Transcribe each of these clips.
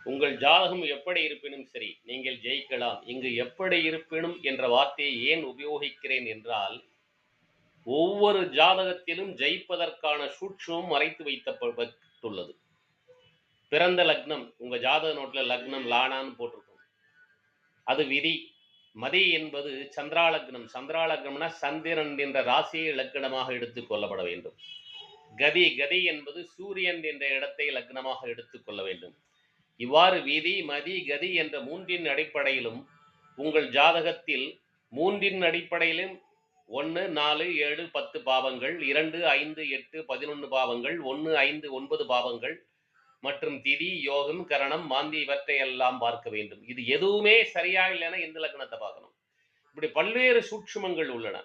உங்கள் ஜாதகம் எப்படி இருப்பினும் சரி, நீங்கள் ஜெயிக்கலாம். இங்கு எப்படி இருப்பினும் என்ற வார்த்தையை ஏன் உபயோகிக்கிறேன் என்றால், ஒவ்வொரு ஜாதகத்திலும் ஜெயிப்பதற்கான சூட்சுமம் மறைத்து வைக்கப்பட்டுள்ளது. பிறந்த லக்னம், உங்க ஜாதக நோட்ல லக்னம் லானான்னு போட்டிருக்கும். அது விதி. மதி என்பது சந்திராலக்னம். சந்திராலக்னம்னா சந்திரன் என்ற ராசியை இலக்கணமாக எடுத்துக் கொள்ளப்பட வேண்டும். கதி கதி என்பது சூரியன் என்ற இடத்தை லக்னமாக எடுத்துக் கொள்ள வேண்டும். இவ்வாறு விதி, மதி, கதி என்ற மூன்றின் அடிப்படையிலும் உங்கள் ஜாதகத்தில் மூன்றின் அடிப்படையிலும் 1, 4, 7, 10 பாவங்கள், 2, 5, 8, 11 பாவங்கள், 1, 5, 9 பாவங்கள் மற்றும் திதி, யோகம், கரணம், மாந்தி இவற்றையெல்லாம் பார்க்க வேண்டும். இது எதுவுமே சரியா இல்லைன்னா இந்த லக்னத்தை பார்க்கணும். இப்படி பல்வேறு சூட்சுமங்கள் உள்ளன.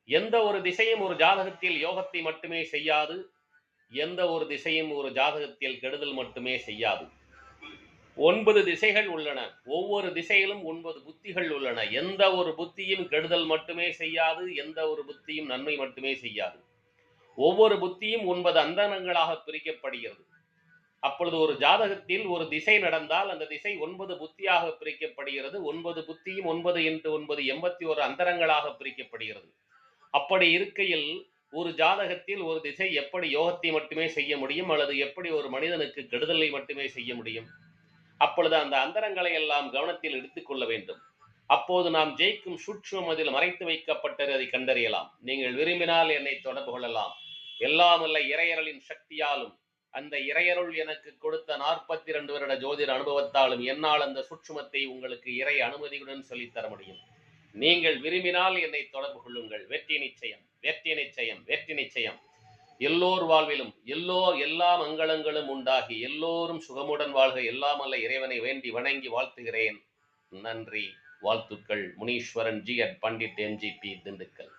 எந்த ஒரு திசையும் ஒரு ஜாதகத்தில் யோகத்தை மட்டுமே செய்யாது, எந்த ஒரு திசையும் ஒரு ஜாதகத்தில் கெடுதல் மட்டுமே செய்யாது. 9 திசைகள் உள்ளன. ஒவ்வொரு திசையிலும் 9 புத்திகள் உள்ளன. எந்த ஒரு புத்தியும் கெடுதல் மட்டுமே செய்யாது, எந்த ஒரு புத்தியும் நன்மை மட்டுமே செய்யாது. ஒவ்வொரு புத்தியும் 9 அந்தரங்களாக பிரிக்கப்படுகிறது. அப்பொழுது ஒரு ஜாதகத்தில் ஒரு திசை நடந்தால் அந்த திசை 9 புத்தியாக பிரிக்கப்படுகிறது. 9 புத்தியும் 9 × 9 81 அந்தரங்களாக பிரிக்கப்படுகிறது. அப்படி இருக்கையில் ஒரு ஜாதகத்தில் ஒரு திசை எப்படி யோகத்தை மட்டுமே செய்ய முடியும், அல்லது எப்படி ஒரு மனிதனுக்கு கெடுதலை மட்டுமே செய்ய முடியும்? அப்பொழுது அந்த அந்தரங்களை எல்லாம் கவனத்தில் எடுத்துக்கொள்ள வேண்டும். அப்போது நாம் ஜெயிக்கும் சூட்சுமம் அதில் மறைத்து வைக்கப்பட்டதை கண்டறியலாம். நீங்கள் விரும்பினால் என்னை தொடர்பு கொள்ளலாம். எல்லாம் வல்ல இறையருளின் சக்தியாலும் அந்த இறையருள் எனக்கு கொடுத்த 42 வருட ஜோதிட அனுபவத்தாலும் என்னால் அந்த சூட்சுமத்தை உங்களுக்கு இறை அனுமதியுடன் சொல்லித்தர முடியும். நீங்கள் விரும்பினால் என்னை தொடர்பு கொள்ளுங்கள். வெற்றி நிச்சயம், வெற்றி நிச்சயம், வெற்றி நிச்சயம். எல்லோர் வாழ்விலும் எல்லா மங்களங்களும் உண்டாகி எல்லோரும் சுகமுடன் வாழ்க எல்லாம் அல்ல இறைவனை வேண்டி வணங்கி வாழ்த்துகிறேன். நன்றி. வாழ்த்துக்கள். Muneeswaran G @ Pandit MGP, Dindigul.